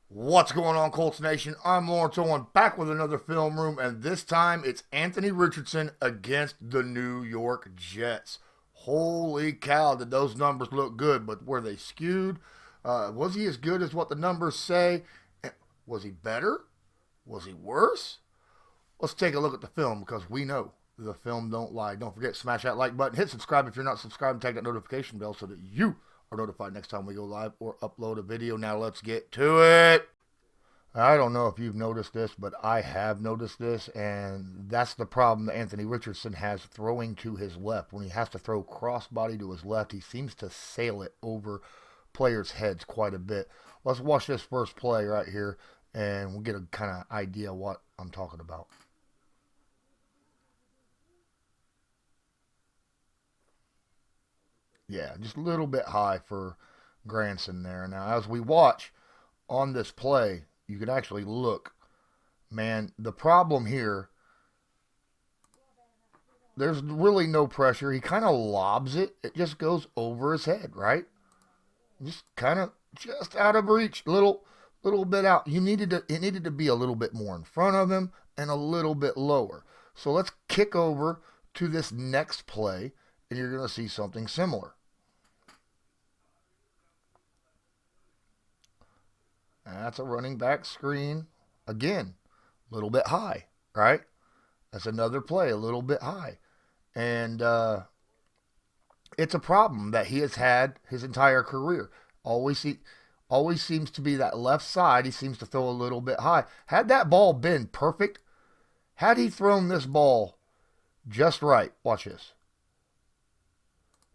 What's going on, Colts Nation? I'm Lawrence Owen, back with another film room, and this time it's Anthony Richardson against the New York Jets. Holy cow, did those numbers look good, but were they skewed? Was he as good as what the numbers say? Was he better? Was he worse? Let's take a look at the film because we know the film don't lie. Don't forget, smash that like button, hit subscribe if you're not subscribed, and tag that notification bell so that you are notified next time we go live or upload a video. Now let's get to it. I don't know if you've noticed this, but I have noticed this, and that's the problem that Anthony Richardson has throwing to his left. When he has to throw crossbody to his left, he seems to sail it over players' heads quite a bit. Let's watch this first play right here, and we'll get a kind of idea what I'm talking about. Yeah, just a little bit high for Granson there. Now, as we watch on this play, you can actually look. Man, the problem here, there's really no pressure. He kind of lobs it. It just goes over his head, right? Just kind of just out of reach. Little bit out. It needed to be a little bit more in front of him and a little bit lower. So let's kick over to this next play, and you're going to see something similar. That's a running back screen. Again, a little bit high, right? That's another play, a little bit high. And it's a problem that he has had his entire career. Always he always seems to be that left side. He seems to throw a little bit high. Had that ball been perfect, had he thrown this ball just right, watch this.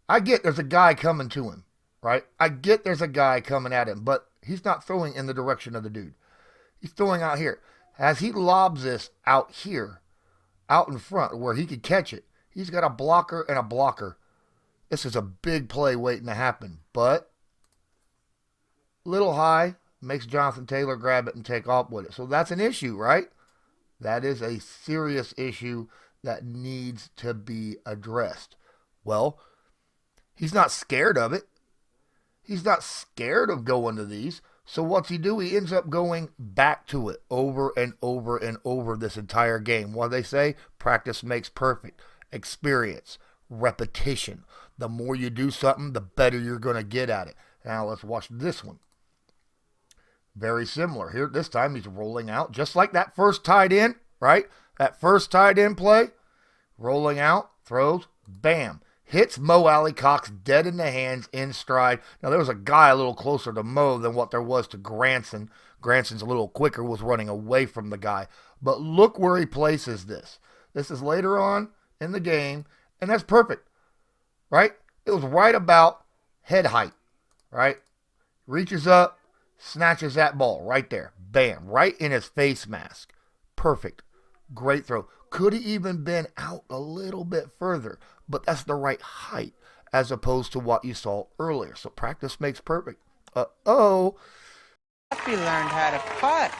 I get there's a guy coming to him, right? I get there's a guy coming at him, but he's not throwing in the direction of the dude. He's throwing out here. As he lobs this out here, out in front where he could catch it, he's got a blocker and a blocker. This is a big play waiting to happen, but little high makes Jonathan Taylor grab it and take off with it. So that's an issue, right? That is a serious issue that needs to be addressed. Well, he's not scared of it. He's not scared of going to these. So what's he do? He ends up going back to it over and over and over this entire game. What they say? Practice makes perfect. Experience, repetition. The more you do something, the better you're going to get at it. Now let's watch this one. Very similar. Here, this time he's rolling out just like that first tight end, right? That first tight end play. Rolling out, throws, bam. Hits Mo Alley Cox dead in the hands in stride. Now, there was a guy a little closer to Mo than what there was to Granson. Granson's a little quicker, was running away from the guy. But look where he places this. This is later on in the game, and that's perfect, right? It was right about head height, right? Reaches up, snatches that ball right there. Bam, right in his face mask. Perfect. Great throw. Could he even been out a little bit further? But that's the right height as opposed to what you saw earlier. So practice makes perfect. Uh-oh. Puppy learned how to putt.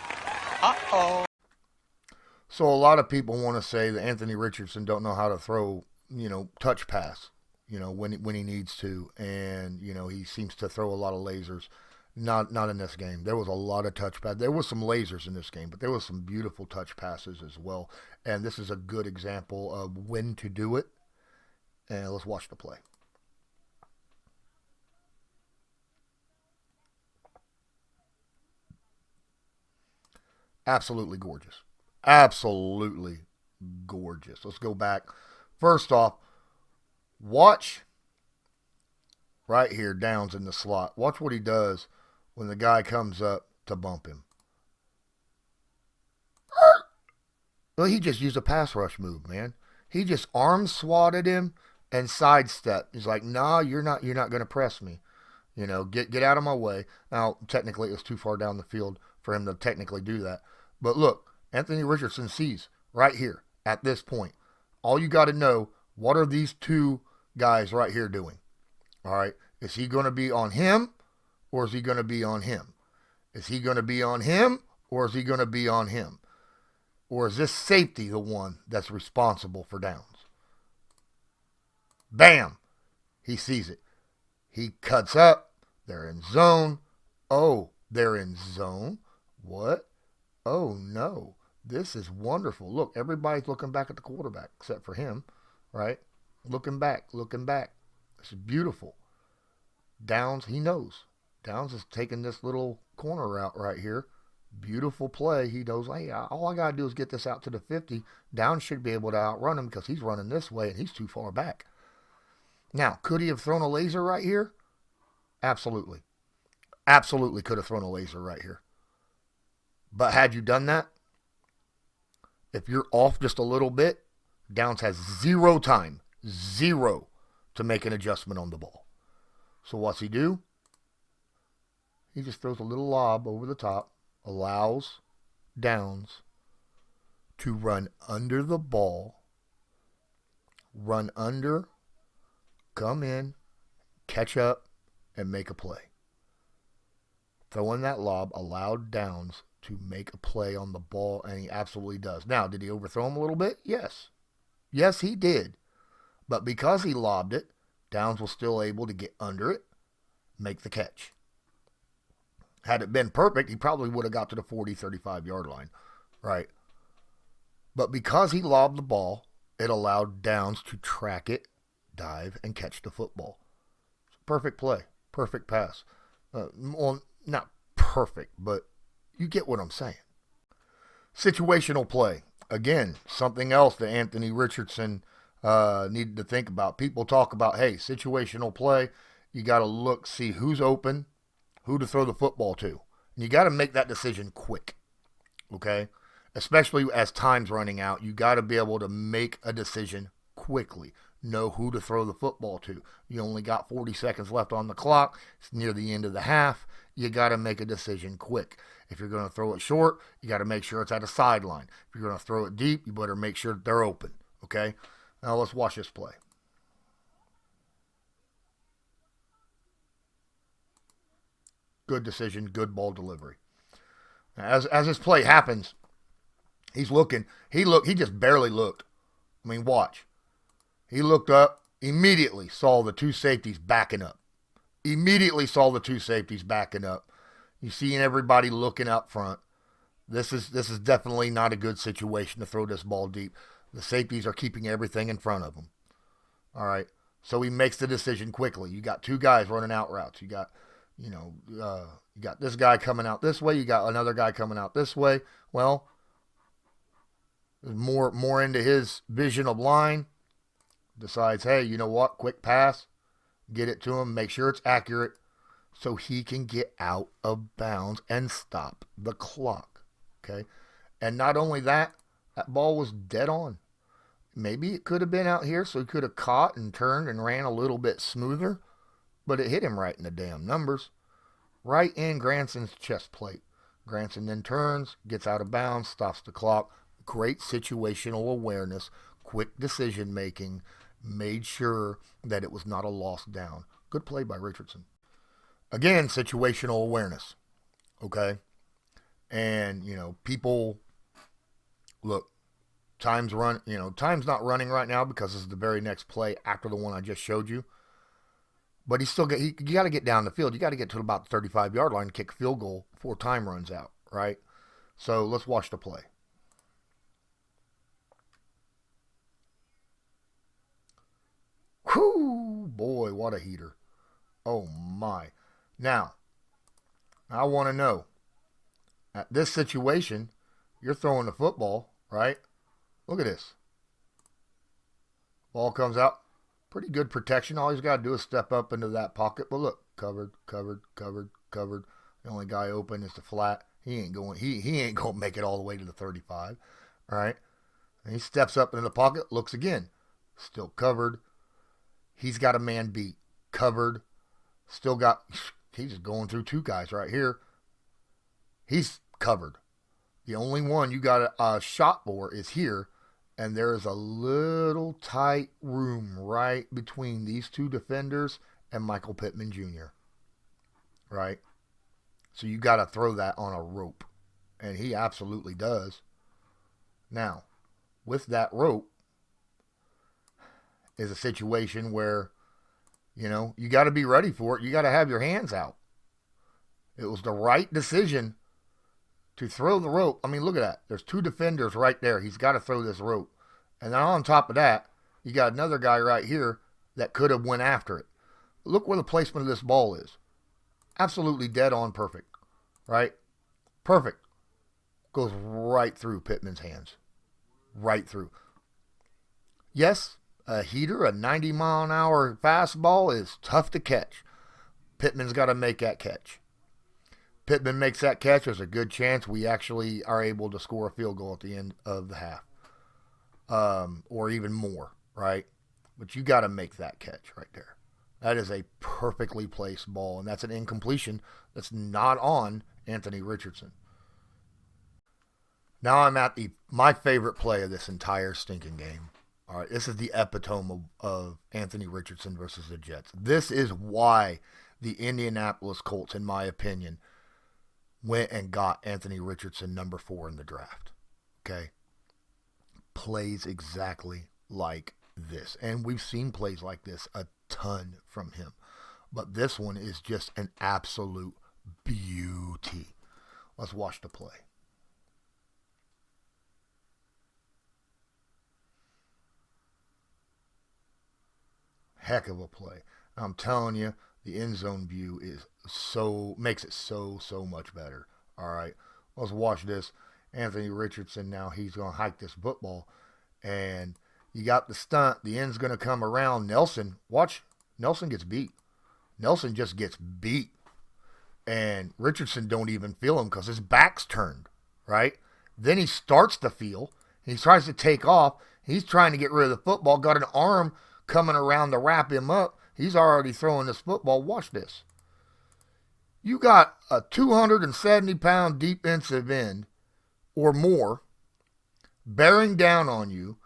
Uh-oh. So a lot of people want to say that Anthony Richardson don't know how to throw, touch pass, when he needs to. And, he seems to throw a lot of lasers. Not in this game. There was a lot of touch pass. There was some lasers in this game, but there was some beautiful touch passes as well. And this is a good example of when to do it. And let's watch the play. Absolutely gorgeous. Absolutely gorgeous. Let's go back. First off, watch right here, Downs in the slot. Watch what he does when the guy comes up to bump him. Well, he just used a pass rush move, man. He just arm swatted him and sidestepped. He's like, "Nah, you're not going to press me. Get out of my way." Now, technically, it was too far down the field for him to technically do that. But look, Anthony Richardson sees right here at this point. All you got to know, what are these two guys right here doing? All right, is he going to be on him, or is he going to be on him? Is he going to be on him, or is he going to be on him? Or is this safety the one that's responsible for downs? Bam! He sees it. He cuts up. They're in zone. Oh, they're in zone. What? Oh no. This is wonderful. Look, everybody's looking back at the quarterback except for him, right? Looking back, looking back. This is beautiful. Downs, he knows. Downs is taking this little corner route right here. Beautiful play. He knows, hey, all I got to do is get this out to the 50. Downs should be able to outrun him because he's running this way and he's too far back. Now, could he have thrown a laser right here? Absolutely. Absolutely could have thrown a laser right here. But had you done that, if you're off just a little bit, Downs has zero to make an adjustment on the ball. So what's he do? He just throws a little lob over the top, allows Downs to run under the ball, run under, come in, catch up, and make a play. Throwing that lob allowed Downs to make a play on the ball, and he absolutely does. Now, did he overthrow him a little bit? Yes. Yes, he did. But because he lobbed it, Downs was still able to get under it, make the catch. Had it been perfect, he probably would have got to the 40, 35-yard line, right? But because he lobbed the ball, it allowed Downs to track it, dive, and catch the football. Perfect play, perfect pass. Well, not perfect, but you get what I'm saying. Situational play. Again, something else that Anthony Richardson needed to think about. People talk about, hey, situational play, you got to look, see who's open, who to throw the football to. And you got to make that decision quick, okay? Especially as time's running out, you got to be able to make a decision quickly. Know who to throw the football to. You only got 40 seconds left on the clock. It's near the end of the half. You got to make a decision quick. If you're going to throw it short, you got to make sure it's at a sideline. If you're going to throw it deep, you better make sure that they're open, okay? Now let's watch this play. Good decision, good ball delivery. As this play happens, he's looking. He just barely looked. I mean, watch. He looked up, immediately saw the two safeties backing up. You seeing everybody looking up front. This is definitely not a good situation to throw this ball deep. The safeties are keeping everything in front of them. All right. So he makes the decision quickly. You got two guys running out routes. You got this guy coming out this way. You got another guy coming out this way. Well, more into his vision of line. Decides, hey, you know what? Quick pass. Get it to him. Make sure it's accurate so he can get out of bounds and stop the clock. Okay? And not only that, that ball was dead on. Maybe it could have been out here so he could have caught and turned and ran a little bit smoother, but it hit him right in the damn numbers. Right in Granson's chest plate. Granson then turns, gets out of bounds, stops the clock. Great situational awareness, quick decision making, made sure that it was not a lost down. Good play by Richardson. Again, situational awareness. Okay? And, people, look, time's not running right now because this is the very next play after the one I just showed you. But you got to get down the field. You got to get to about the 35-yard line and kick a field goal before time runs out, right? So let's watch the play. Whew, boy, what a heater. Oh, my. Now, I want to know, at this situation, you're throwing the football, right? Look at this. Ball comes out. Pretty good protection. All he's got to do is step up into that pocket. But look, covered. The only guy open is the flat. He ain't going to make it all the way to the 35, all right? And he steps up into the pocket, looks again. Still covered. He's got a man beat. Covered. He's just going through two guys right here. He's covered. The only one you got a shot for is here. And there is a little tight room right between these two defenders and Michael Pittman Jr. Right? So you got to throw that on a rope. And he absolutely does. Now, with that rope, is a situation where, you got to be ready for it. You got to have your hands out. It was the right decision to throw the rope. I mean, look at that. There's two defenders right there. He's got to throw this rope. And then on top of that, you got another guy right here that could have went after it. Look where the placement of this ball is. Absolutely dead on perfect. Right? Perfect. Goes right through Pittman's hands. Right through. Yes, a heater, a 90-mile-an-hour fastball is tough to catch. Pittman's got to make that catch. Pittman makes that catch, there's a good chance we actually are able to score a field goal at the end of the half. Or even more, right? But you got to make that catch right there. That is a perfectly placed ball, and that's an incompletion that's not on Anthony Richardson. Now I'm at my favorite play of this entire stinking game. All right, this is the epitome of Anthony Richardson versus the Jets. This is why the Indianapolis Colts, in my opinion, went and got Anthony Richardson number 4 in the draft. Okay? Plays exactly like this. And we've seen plays like this a ton from him. But this one is just an absolute beauty. Let's watch the play. Heck of a play. I'm telling you, the end zone view makes it so much better. All right, let's watch this. Anthony Richardson now, he's going to hike this football, and you got the stunt. The end's going to come around. Nelson, watch. Nelson gets beat. Nelson just gets beat, and Richardson don't even feel him because his back's turned, right? Then he starts to feel. He tries to take off. He's trying to get rid of the football. Got an arm coming around to wrap him up. He's already throwing this football. Watch this. You got a 270-pound defensive end or more bearing down on you,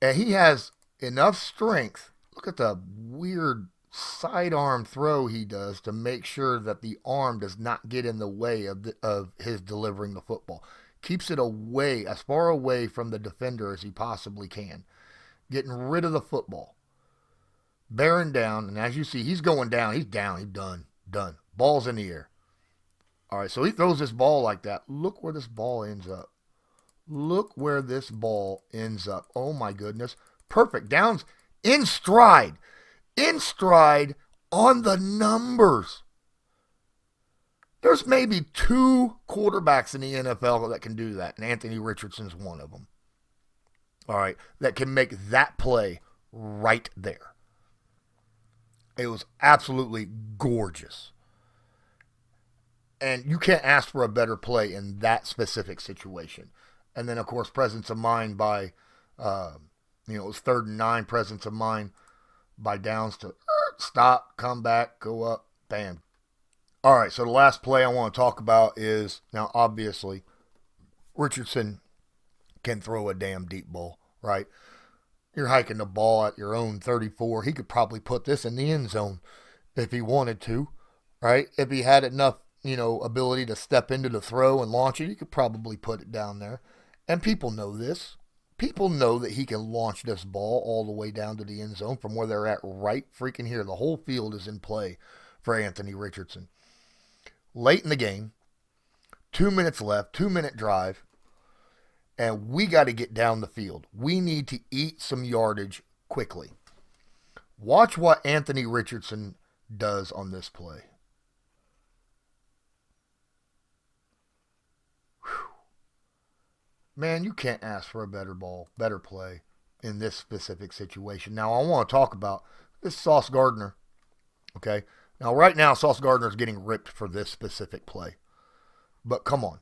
and he has enough strength. Look at the weird sidearm throw he does to make sure that the arm does not get in the way of his delivering the football. Keeps it away, as far away from the defender as he possibly can. Getting rid of the football. Bearing down, and as you see, he's going down. He's down. He's done. Ball's in the air. All right, so he throws this ball like that. Look where this ball ends up. Look where this ball ends up. Oh, my goodness. Perfect. Downs in stride. In stride on the numbers. There's maybe 2 quarterbacks in the NFL that can do that, and Anthony Richardson's one of them. All right, that can make that play right there. It was absolutely gorgeous. And you can't ask for a better play in that specific situation. And then, of course, presence of mind by, it was 3rd and 9, presence of mind by Downs to stop, come back, go up, bam. All right, so the last play I want to talk about is, now obviously, Richardson can throw a damn deep ball, right? You're hiking the ball at your own 34. He could probably put this in the end zone if he wanted to, right? If he had enough, ability to step into the throw and launch it, he could probably put it down there. And people know this. People know that he can launch this ball all the way down to the end zone from where they're at right freaking here. The whole field is in play for Anthony Richardson. Late in the game, 2 minutes left, 2-minute drive, and we got to get down the field. We need to eat some yardage quickly. Watch what Anthony Richardson does on this play. Whew. Man, you can't ask for a better play in this specific situation. Now, I want to talk about this Sauce Gardner. Okay? Now, right now, Sauce Gardner is getting ripped for this specific play. But come on.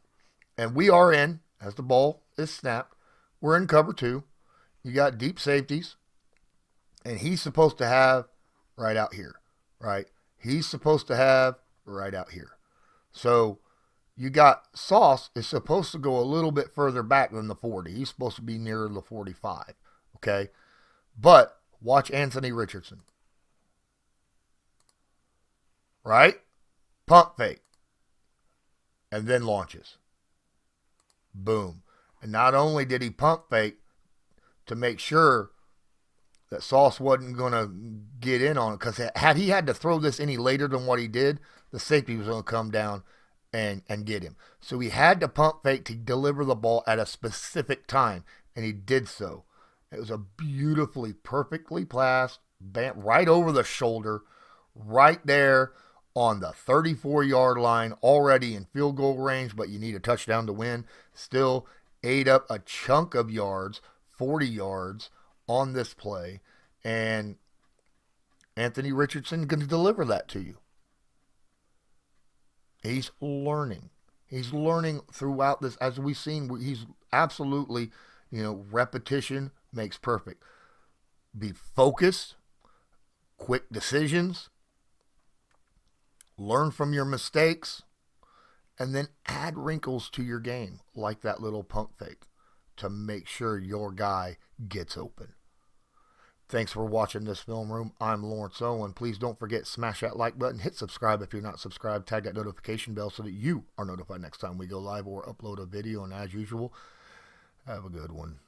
And we are in, as the ball is snapped, we're in cover 2. You got deep safeties. And he's supposed to have right out here, right? He's supposed to have right out here. So you got Sauce is supposed to go a little bit further back than the 40. He's supposed to be nearer the 45, okay? But watch Anthony Richardson. Right? Pump fake. And then launches. Boom. And not only did he pump fake to make sure that Sauce wasn't going to get in on it, because had he had to throw this any later than what he did, the safety was going to come down and get him. So he had to pump fake to deliver the ball at a specific time, and he did so. It was a beautifully, perfectly passed, right over the shoulder, right there on the 34-yard line, already in field goal range, but you need a touchdown to win. Still ate up a chunk of yards, 40 yards on this play, and Anthony Richardson can deliver that to you. He's learning. He's learning throughout this, as we've seen. He's absolutely, repetition makes perfect. Be focused, quick decisions, learn from your mistakes, and then add wrinkles to your game, like that little pump fake, to make sure your guy gets open. Thanks for watching this film room. I'm Lawrence Owen. Please don't forget, smash that like button, hit subscribe if you're not subscribed, tag that notification bell so that you are notified next time we go live or upload a video. And as usual, have a good one.